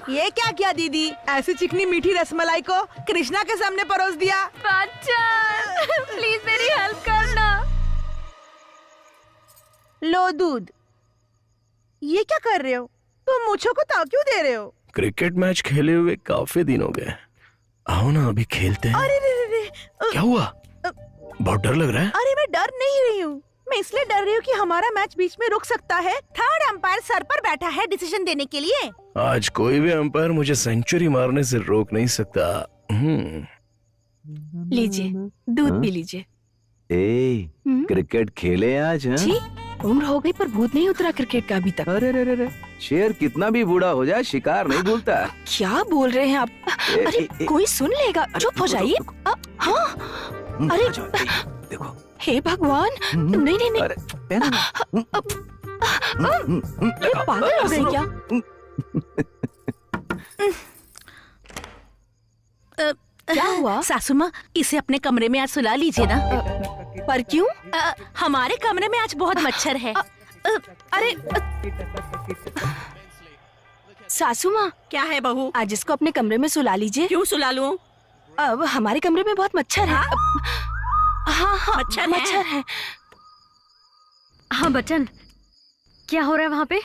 ये क्या किया दीदी? ऐसी चिकनी मीठी रसमलाई को कृष्णा के सामने परोस दिया। बच्चन प्लीज मेरी हेल्प करना। लो दूध। ये क्या कर रहे हो? तुम मुझको को ताव क्यों दे रहे हो? क्रिकेट मैच खेले हुए काफी दिन हो गए। आओ ना अभी खेलते हैं। अरे रे रे रे। क्या हुआ? बहुत डर लग रहा है। अरे मैं डर नहीं रही हूँ, मैं इसलिए डर रही हूँ कि हमारा मैच बीच में रुक सकता है। थर्ड अंपायर सर पर बैठा है डिसीजन देने के लिए। आज कोई भी अंपायर मुझे सेंचुरी मारने से रोक नहीं सकता। लीजिए दूध पी लीजिए। क्रिकेट खेले आज? जी उम्र हो गई पर भूत नहीं उतरा क्रिकेट का अभी तक। अरे रे रे रे, शेर कितना भी बूढ़ा हो जाए शिकार नहीं भूलता। क्या बोल रहे हैं आप? अरे कोई सुन लेगा, चुप हो जाइए। हाँ अरे देखो। हे भगवान, नहीं नहीं नहीं। अरे पागल हो गए क्या? क्या हुआ? सासू माँ, इसे अपने कमरे में आज सुला लीजिए ना। पर क्यों? हमारे कमरे में आज बहुत मच्छर है। अरे सासू माँ, क्या है बहू? आज इसको अपने कमरे में सुला लीजिए। क्यों सुला लूं? अब हमारे कमरे में बहुत मच्छर है। हाँ मच्छर है। हाँ बच्चन, क्या हो रहा है वहाँ पे?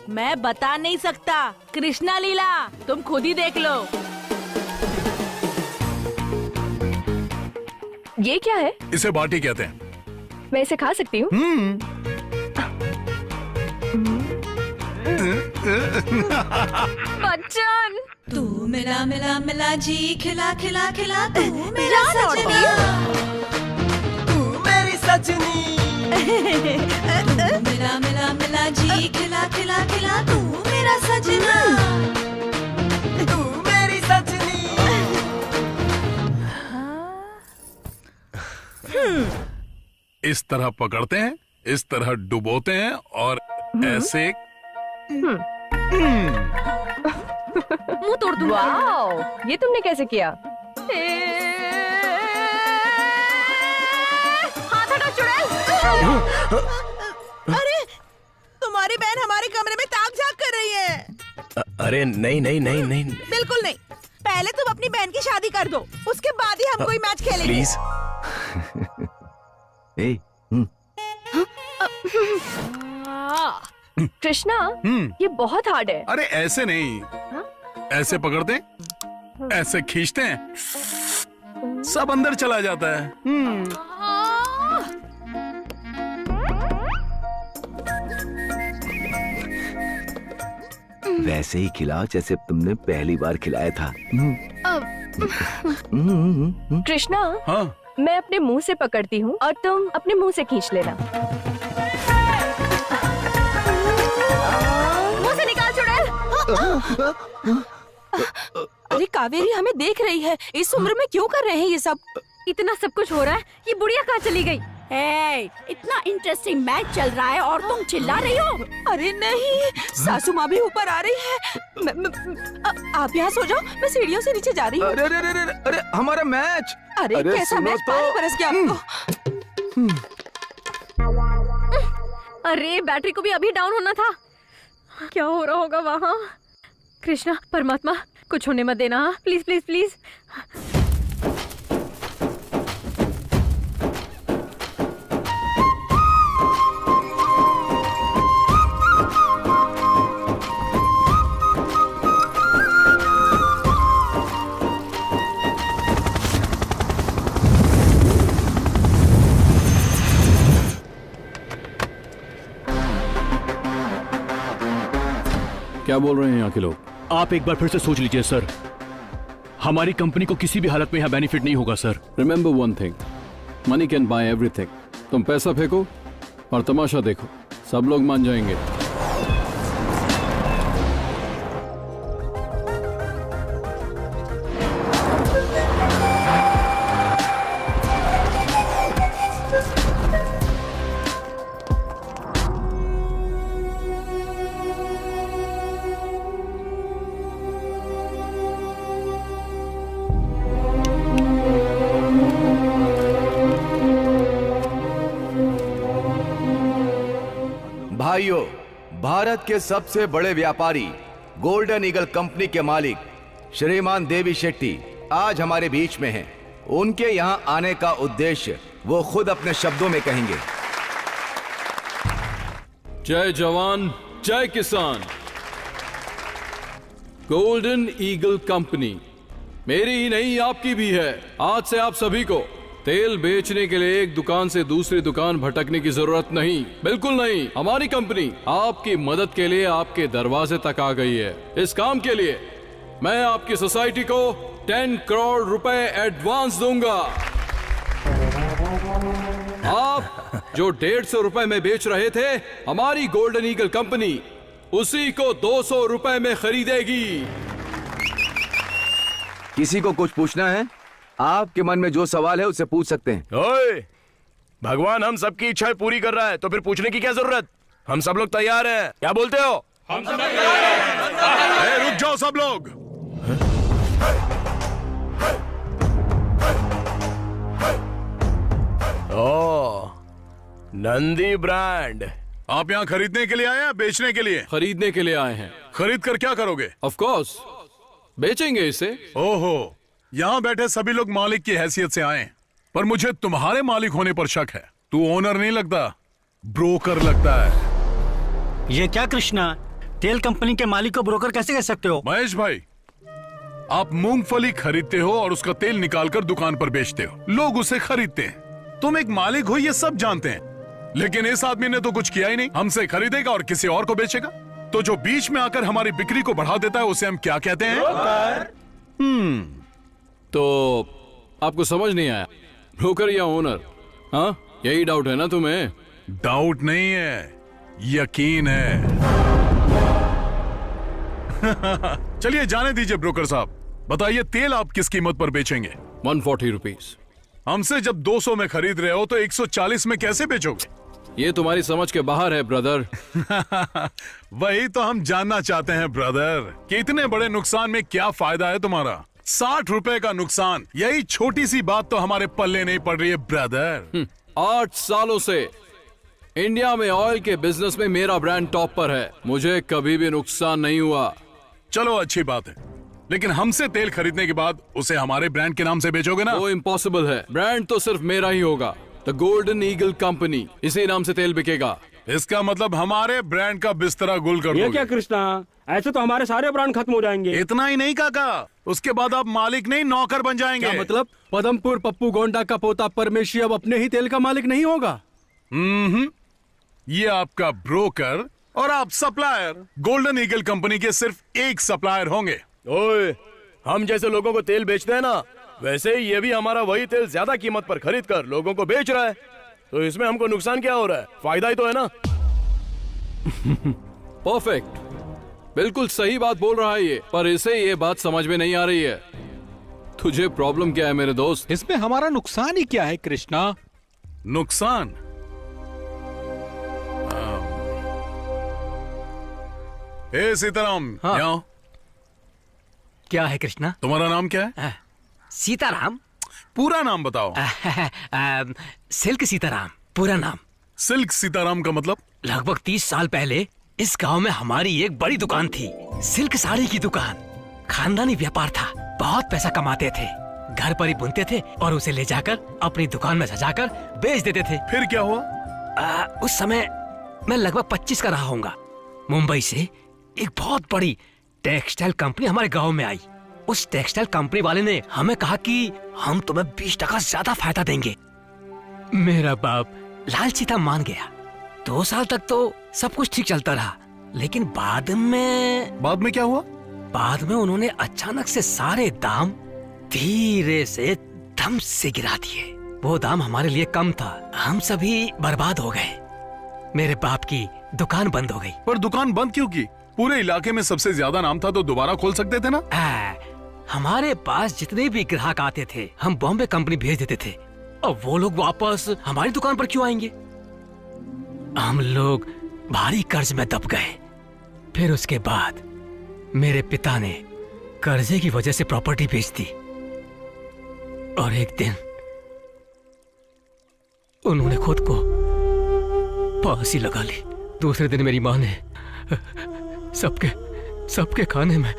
मैं बता नहीं सकता। कृष्णा लीला, तुम खुद ही देख लो। ये क्या है? इसे बाटी कहते हैं। मैं इसे खा सकती हूँ? बच्चन तू मिला मिला मिला जी खिला खिला खिला तू मेरा सजना तू मेरी सजनी तू मिला मिला मिला जी खिला खिला खिला तू मेरा सजना तू मेरी सजनी। इस तरह पकड़ते हैं, इस तरह डुबोते हैं और ऐसे मुंह तोड़ दूंगा। वाओ, ये तुमने कैसे किया? हाथ हटा चुड़ैल। अरे तुम्हारी बहन हमारे कमरे में ताक झाक कर रही है। अरे नहीं नहीं नहीं नहीं बिल्कुल नहीं। पहले तुम अपनी बहन की शादी कर दो, उसके बाद ही हम कोई मैच खेलेंगे। प्लीज। कृष्णा, ये बहुत हार्ड है। अरे ऐसे नहीं, ऐसे पकड़ते हैं, ऐसे खींचते हैं, सब अंदर चला जाता है। वैसे ही खिलाओ जैसे तुमने पहली बार खिलाया था। कृष्णा, हाँ मैं अपने मुंह से पकड़ती हूँ और तुम अपने मुंह से खींच लेना। मुंह से निकाल चुड़ैल। अरे कावेरी हमें देख रही है, इस उम्र में क्यों कर रहे हैं ये सब? इतना सब कुछ हो रहा है, ये बुढ़िया कहाँ चली गई? इतना इंटरेस्टिंग मैच चल रहा है और तुम चिल्ला रही हो? अरे नहीं, सासू माँ भी ऊपर आ रही है। आप यहाँ सो जाओ, मैं सीढ़ियों से नीचे जा रही हूँ। अरे अरे अरे अरे अरे हमारा मैच। अरे कैसा सुनो मैच, तो। पानी बरस गया आपको। अरे बैटरी को भी अभी डाउन होना था। क्या हो रहा होगा वहाँ? कृष्णा परमात्मा, कुछ होने मत देना, प्लीज प्लीज प्लीज। क्या बोल रहे हैं यहाँ के लोग? आप एक बार फिर से सोच लीजिए सर, हमारी कंपनी को किसी भी हालत में यहाँ बेनिफिट नहीं होगा sir. Remember one thing, money can buy everything. तुम पैसा फेंको और तमाशा देखो, सब लोग मान जाएंगे। भाइयों, भारत के सबसे बड़े व्यापारी गोल्डन ईगल कंपनी के मालिक श्रीमान देवी शेट्टी आज हमारे बीच में हैं। उनके यहाँ आने का उद्देश्य वो खुद अपने शब्दों में कहेंगे। जय जवान जय किसान। गोल्डन ईगल कंपनी मेरी ही नहीं आपकी भी है। आज से आप सभी को तेल बेचने के लिए एक दुकान से दूसरी दुकान भटकने की जरूरत नहीं, बिल्कुल नहीं। हमारी कंपनी आपकी मदद के लिए आपके दरवाजे तक आ गई है। इस काम के लिए मैं आपकी सोसाइटी को 10 करोड़ रुपए एडवांस दूंगा। आप जो 150 रुपए में बेच रहे थे, हमारी गोल्डन ईगल कंपनी उसी को 200 रुपए में खरीदेगी। किसी को कुछ पूछना है? आपके मन में जो सवाल है उससे पूछ सकते हैं। ओए, भगवान हम सबकी इच्छाएं पूरी कर रहा है तो फिर पूछने की क्या जरूरत? हम सब लोग तैयार हैं, क्या बोलते हो? हम सब तैयार हैं। रुक जाओ सब लोग। ओ, नंदी ब्रांड। आप यहाँ खरीदने के लिए आए हैं, बेचने के लिए? खरीदने के लिए आए हैं। खरीद कर क्या करोगे? ऑफ कोर्स बेचेंगे इसे। ओहो, यहाँ बैठे सभी लोग मालिक की हैसियत से आए, पर मुझे तुम्हारे मालिक होने पर शक है। तू ओनर नहीं लगता, ब्रोकर लगता है। ये क्या कृष्णा, तेल कंपनी के मालिक को ब्रोकर कैसे कह सकते हो? महेश भाई, आप मूंगफली खरीदते हो और उसका तेल निकालकर दुकान पर बेचते हो, लोग उसे खरीदते हैं। तुम एक मालिक हो ये सब जानते हैं, लेकिन इस आदमी ने तो कुछ किया ही नहीं। हमसे खरीदेगा और किसी और को बेचेगा। तो जो बीच में आकर हमारी बिक्री को बढ़ा देता है उसे हम क्या कहते हैं? तो आपको समझ नहीं आया, ब्रोकर या ओनर? हाँ, यही डाउट है ना तुम्हें? डाउट नहीं है, यकीन है। चलिए जाने दीजिए ब्रोकर साहब, बताइए तेल आप किस कीमत पर बेचेंगे? 140 रुपीज। हमसे जब 200 में खरीद रहे हो तो 140 में कैसे बेचोगे? ये तुम्हारी समझ के बाहर है ब्रदर। वही तो हम जानना चाहते हैं ब्रदर, कि इतने बड़े नुकसान में क्या फायदा है तुम्हारा? 60 रुपए का नुकसान, यही छोटी सी बात तो हमारे पल्ले नहीं पड़ रही है ब्रदर। 8 सालों से इंडिया में ऑयल के बिजनेस में मेरा ब्रांड टॉप पर है, मुझे कभी भी नुकसान नहीं हुआ। चलो अच्छी बात है, लेकिन हमसे तेल खरीदने के बाद उसे हमारे ब्रांड के नाम से बेचोगे ना? वो इम्पॉसिबल है, ब्रांड तो सिर्फ मेरा ही होगा, द गोल्डन ईगल कंपनी, इसी नाम से तेल बिकेगा। इसका मतलब हमारे ब्रांड का बिस्तरा गुल कर दोगे? ये क्या कृष्णा, ऐसे तो हमारे सारे ब्रांड खत्म हो जाएंगे। इतना ही नहीं काका, उसके बाद आप मालिक नहीं नौकर बन जाएंगे। क्या मतलब? पदमपुर पप्पू गोंडा का पोता परमेशी अब अपने ही तेल का मालिक नहीं होगा? ये आपका ब्रोकर और आप सप्लायर। गोल्डन ईगल कंपनी के सिर्फ एक सप्लायर होंगे। ओए, हम जैसे लोगों को तेल बेचते हैं ना, वैसे ही ये भी हमारा वही तेल ज्यादा कीमत पर खरीद कर लोगों को बेच रहा है। तो इसमें हमको नुकसान क्या हो रहा है? फायदा ही तो है ना। परफेक्ट, बिल्कुल सही बात बोल रहा है ये, पर इसे ये बात समझ में नहीं आ रही है। तुझे प्रॉब्लम क्या है मेरे दोस्त? इसमें हमारा नुकसान ही क्या है कृष्णा? नुकसान? सीताराम, हाँ। यहाँ। क्या है कृष्णा? तुम्हारा नाम क्या है? सीताराम। पूरा नाम बताओ। सिल्क सीताराम पूरा नाम। सिल्क सीताराम का मतलब? लगभग 30 साल पहले इस गांव में हमारी एक बड़ी दुकान थी, सिल्क साड़ी की दुकान। खानदानी व्यापार था, बहुत पैसा कमाते थे, घर पर ही बुनते थे और उसे ले जाकर अपनी दुकान में सजाकर बेच देते थे। फिर क्या हुआ? उस समय मैं लगभग 25 का रहा होऊंगा। मुंबई से एक बहुत बड़ी टेक्सटाइल कंपनी हमारे गांव में आई। उस टेक्सटाइल कंपनी वाले ने हमें कहा कि हम तुम्हें 20% ज्यादा फायदा देंगे। मेरा बाप लालची था, मान गया। 2 साल तक तो सब कुछ ठीक चलता रहा, लेकिन बाद में क्या हुआ? बाद में उन्होंने अचानक से सारे दाम धीरे से धम से गिरा दिए। वो दाम हमारे लिए कम था, हम सभी बर्बाद हो गए। मेरे बाप की दुकान बंद हो गई। पर दुकान बंद क्यों की? पूरे इलाके में सबसे ज्यादा नाम था तो दोबारा खोल सकते थे ना? हमारे पास जितने भी ग्राहक आते थे हम बॉम्बे कंपनी भेज देते थे, और वो लोग वापस हमारी दुकान पर क्यों आएंगे? हम लोग भारी कर्ज में दब गए। फिर उसके बाद मेरे पिता ने कर्जे की वजह से प्रॉपर्टी बेच दी, और एक दिन उन्होंने खुद को फांसी लगा ली। दूसरे दिन मेरी माँ ने सबके खाने में